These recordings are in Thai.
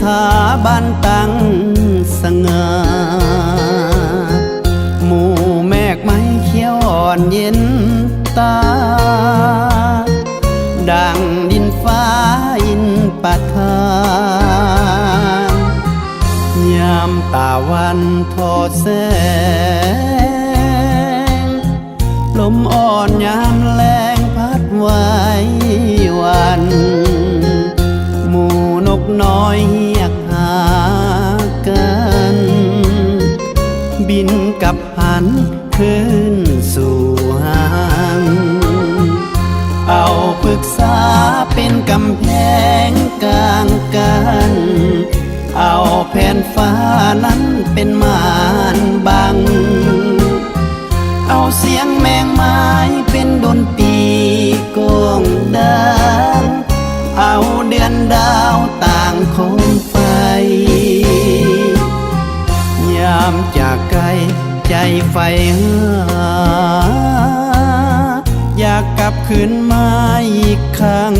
ถาบันตั้งสง่าหมู่แมกไม้เขียวอ่อนเย็นตาดังดินฟ้าอินปะทานยามตาวันทอดแสงลมอ่อนยามแรงพัดไหววันหมู่นกน้อยเฮียกหากันบินกับหันขึ้นสู่หางเอาปรึกษาเป็นกำแพงกลางกันเอาแผ่นฟ้านั้นเป็นม่านบังเอาเสียงแมงไม้เป็นดนตรีกลองดังเอาเดือนดาวต่างโคมไฟยามจากไกลใจไฟหาอยากกลับคืนมาอีกครั้ง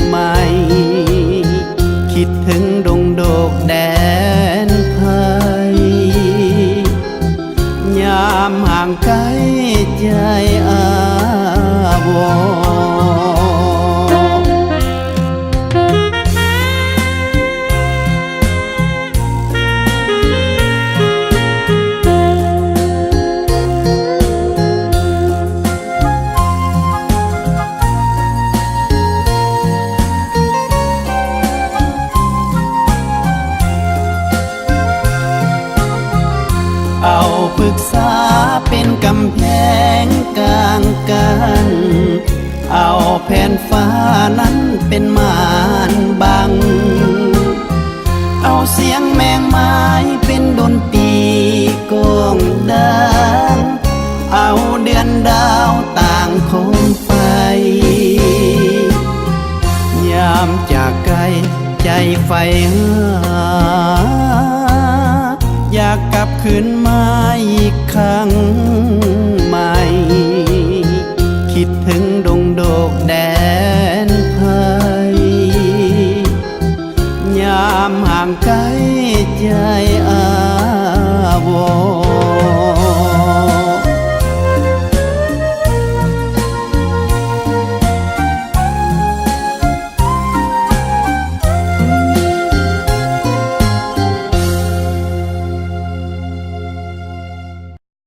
ใหม่คิดถึงดงโดกแดนไทยยามห่างไกลใจอาวรเอาปรึกษาเป็นกำแพงกลางกันเอาแผ่นฟ้านั้นเป็นม่านบังเอาเสียงแมงไม้เป็นดนตรีกลองดังเอาเดือนดาวต่างโคมไฟยามจากไกลใจไฟหาอยากกลับคืนมาอีกครั้งใหม่คิดถึง